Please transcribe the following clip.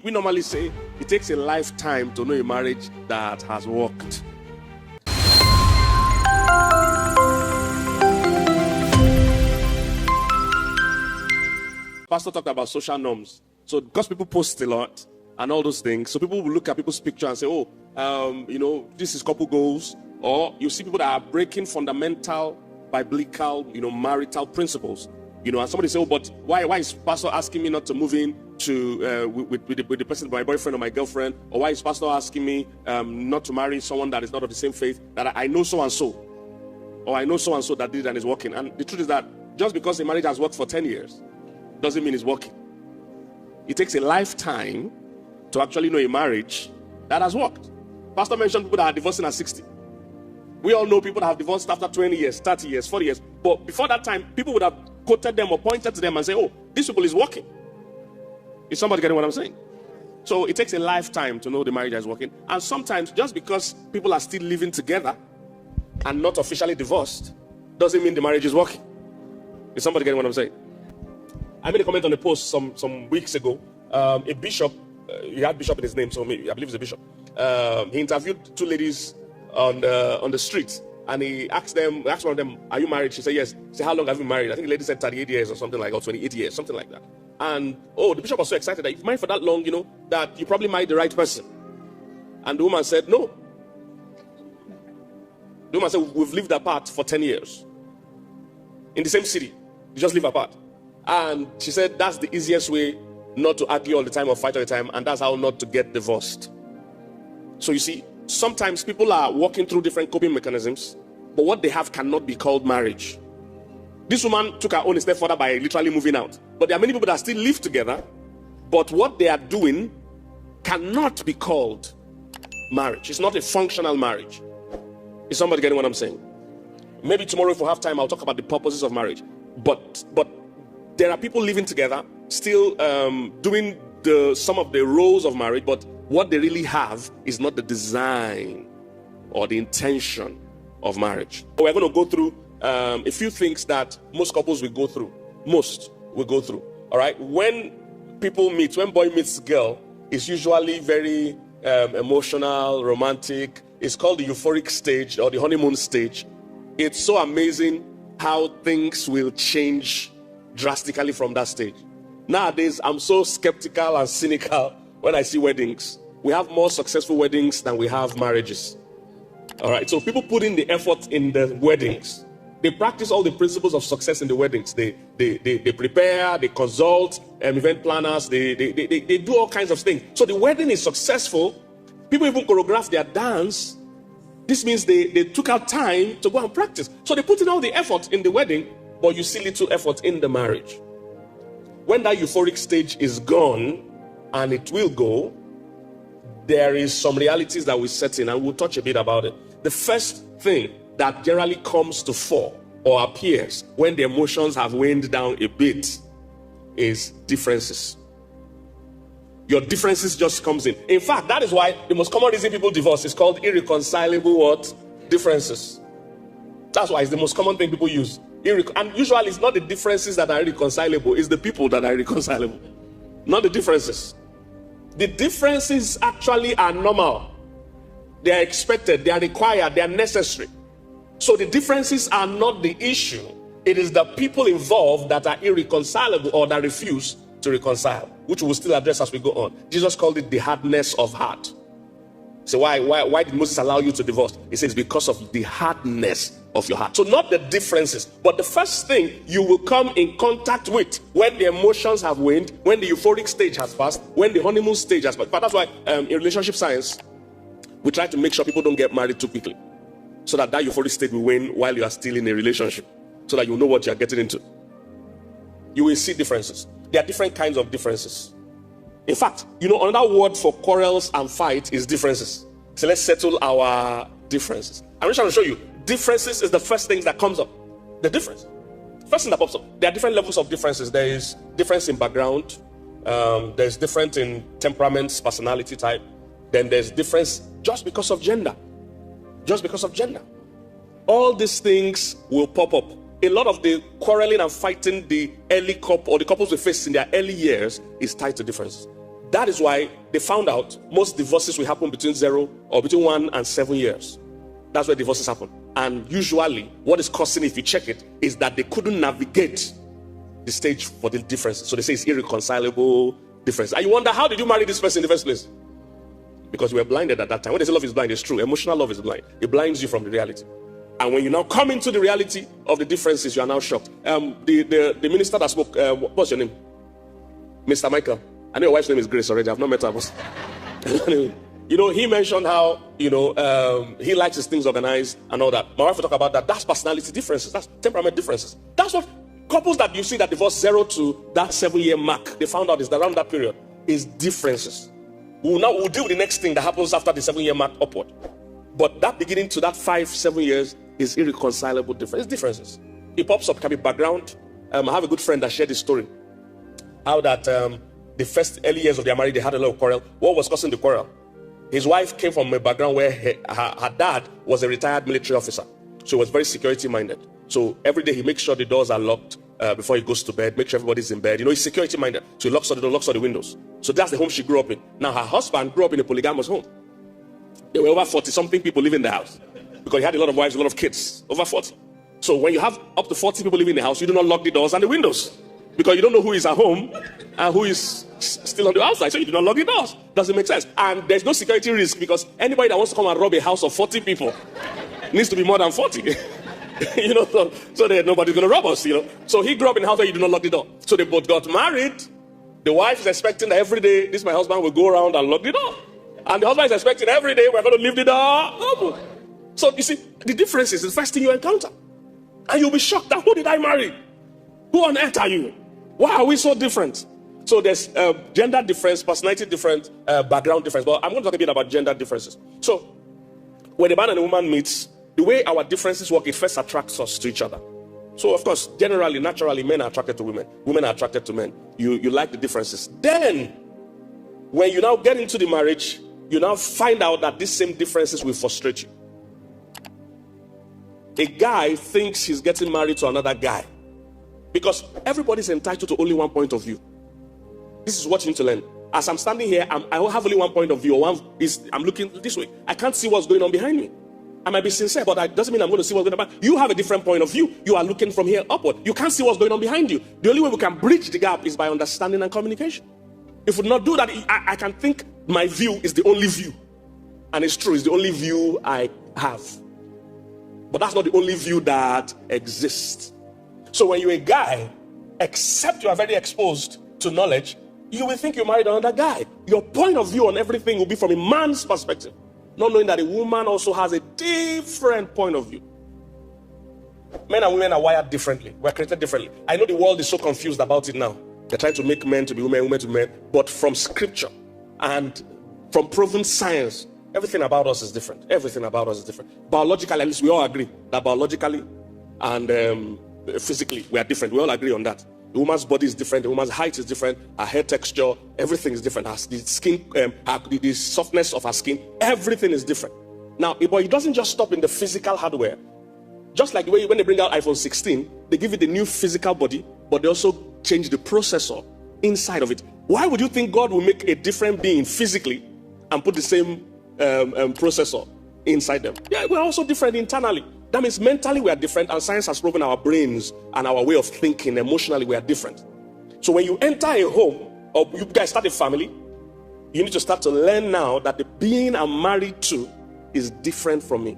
We normally say it takes a lifetime to know a marriage that has worked. Pastor talked about social norms. So because people post a lot and all those things, so people will look at people's picture and say, this is couple goals. Or you see people that are breaking fundamental biblical, marital principles. And somebody say, but why is pastor asking me not to move in to with the person, my boyfriend or my girlfriend? Or why is pastor asking me not to marry someone that is not of the same faith? That I know so and so, or I know so and so that did and is working. And the truth is that just because a marriage has worked for 10 years doesn't mean it's working. It takes a lifetime to actually know a marriage that has worked. Pastor mentioned people that are divorcing at 60. We all know people that have divorced after 20 years, 30 years, 40 years. But before that time, people would have quoted them or pointed to them and say, oh, this people is working. Is somebody getting what I'm saying? So it takes a lifetime to know the marriage is working. And sometimes just because people are still living together and not officially divorced doesn't mean the marriage is working. Is somebody getting what I'm saying? I made a comment on a post some weeks ago. A bishop, he had bishop in his name, so maybe, I believe it's a bishop. He interviewed two ladies on the street, and he asked one of them, are you married? She said yes. He said, how long have you been married? I think the lady said 38 years or something like that, or 28 years, something like that. And the bishop was so excited that if you're married for that long, that you probably married the right person. And the woman said, no. The woman said, we've lived apart for 10 years. In the same city. You just live apart. And she said, that's the easiest way not to argue all the time or fight all the time, and that's how not to get divorced. So you see, sometimes people are walking through different coping mechanisms, but what they have cannot be called marriage. This woman took her own a step further by literally moving out. But there are many people that still live together, but what they are doing cannot be called marriage. It's not a functional marriage. Is somebody getting what I'm saying? Maybe tomorrow, if we have time, I'll talk about the purposes of marriage. But there are people living together, still doing some of the roles of marriage, but what they really have is not the design or the intention of marriage. We're going to go through a few things that most couples will go through. Most will go through. All right. When people meet, when boy meets girl, it's usually very emotional, romantic. It's called the euphoric stage or the honeymoon stage. It's so amazing how things will change drastically from that stage. Nowadays, I'm so skeptical and cynical when I see weddings. We have more successful weddings than we have marriages. All right, so people put in the effort in the weddings. They practice all the principles of success in the weddings. They prepare, they consult event planners, they do all kinds of things. So the wedding is successful. People even choreograph their dance. This means they took out time to go and practice. So they put in all the effort in the wedding, but you see little effort in the marriage. When that euphoric stage is gone, and it will go, there is some realities that we set in, and we'll touch a bit about it. The first thing that generally comes to fore or appears when the emotions have waned down a bit is differences. Your differences just comes in. In fact, that is why the most common reason people divorce is called irreconcilable what? Differences. That's why it's the most common thing people use. And usually it's not the differences that are irreconcilable, it's the people that are irreconcilable, not the differences. The differences actually are normal. They are expected, they are required, they are necessary. So the differences are not the issue. It is the people involved that are irreconcilable or that refuse to reconcile, which we will still address as we go on. Jesus called it the hardness of heart. So why did Moses allow you to divorce? He says because of the hardness of your heart. So not the differences, but the first thing you will come in contact with when the emotions have waned, when the euphoric stage has passed, when the honeymoon stage has passed. But that's why in relationship science, we try to make sure people don't get married too quickly, so that euphoric state will wane while you are still in a relationship, so that you know what you are getting into. You will see differences. There are different kinds of differences. In fact, another word for quarrels and fight is differences. So let's settle our differences. I'm just trying to show you. Differences is the first thing that comes up. The difference. First thing that pops up. There are different levels of differences. There is difference in background. There's difference in temperaments, personality type. Then there's difference just because of gender. Just because of gender. All these things will pop up. A lot of the quarreling and fighting the early couple or the couples we face in their early years is tied to differences. That is why they found out most divorces will happen between 0 or between 1 and 7 years. That's where divorces happen. And usually, what is causing, if you check it, is that they couldn't navigate the stage for the differences. So they say it's irreconcilable difference. And you wonder, how did you marry this person in the first place? Because we were blinded at that time. When they say love is blind, it's true. Emotional love is blind. It blinds you from the reality. And when you now come into the reality of the differences, you are now shocked. The minister that spoke, what's your name? Mr. Michael. I know your wife's name is Grace already. I've not met her. You know, he mentioned how, he likes his things organized and all that. My wife will talk about that. That's personality differences. That's temperament differences. That's what couples that you see that divorce 0 to that 7-year mark, they found out is that around that period is differences. We'll deal with the next thing that happens after the 7-year mark upward. But that beginning to that 5-7 years is irreconcilable differences. It pops up, can be background. I have a good friend that shared this story. How that the first early years of their marriage, they had a lot of quarrel. What was causing the quarrel? His wife came from a background where her dad was a retired military officer. So he was very security minded. So every day he makes sure the doors are locked before he goes to bed, make sure everybody's in bed. He's security minded. So he locks all the doors, locks all the windows. So that's the home she grew up in. Now her husband grew up in a polygamous home. There were over 40-something people living in the house. Because he had a lot of wives, a lot of kids, over 40. So when you have up to 40 people living in the house, you do not lock the doors and the windows. Because you don't know who is at home and who is still on the outside. So you do not lock the doors. Doesn't make sense. And there's no security risk because anybody that wants to come and rob a house of 40 people needs to be more than 40. So that nobody's going to rob us, So he grew up in a house where you do not lock the door. So they both got married. The wife is expecting that every day, my husband will go around and lock the door. And the husband is expecting every day, we're going to leave the door open. So you see, the difference is the first thing you encounter. And you'll be shocked that who did I marry? Who on earth are you? Why are we so different? So there's gender difference, personality difference, background difference. But I'm going to talk a bit about gender differences. So when a man and a woman meets, the way our differences work, it first attracts us to each other. So of course, generally, naturally, men are attracted to women. Women are attracted to men. You like the differences. Then, when you now get into the marriage, you now find out that these same differences will frustrate you. A guy thinks he's getting married to another guy because everybody's entitled to only one point of view. This is what you need to learn. As I'm standing here, I have only one point of view. I'm looking this way. I can't see what's going on behind me. I might be sincere, but that doesn't mean I'm going to see what's going on behind. You have a different point of view. You are looking from here upward. You can't see what's going on behind you. The only way we can bridge the gap is by understanding and communication. If we do not do that, I can think my view is the only view. And it's true, it's the only view I have. But that's not the only view that exists. So when you're a guy, except you are very exposed to knowledge, you will think you married another guy. Your point of view on everything will be from a man's perspective, not knowing that a woman also has a different point of view. Men and women are wired differently. We're created differently. I know the world is so confused about it now. They're trying to make men to be women, women to men. But from scripture and from proven science, everything about us is different. Everything about us is different. Biologically, at least we all agree that biologically and physically we are different. We all agree on that. The woman's body is different. The woman's height is different. Her hair texture, everything is different. Her skin, the softness of her skin, everything is different. Now, but it doesn't just stop in the physical hardware. Just like the way when they bring out iPhone 16, they give it the new physical body, but they also change the processor inside of it. Why would you think God will make a different being physically and put the same processor inside them? Yeah, we're also different internally. That means mentally we are different, and science has proven our brains and our way of thinking emotionally we are different. So when you enter a home or you guys start a family, you need to start to learn now that the being I'm married to is different from me.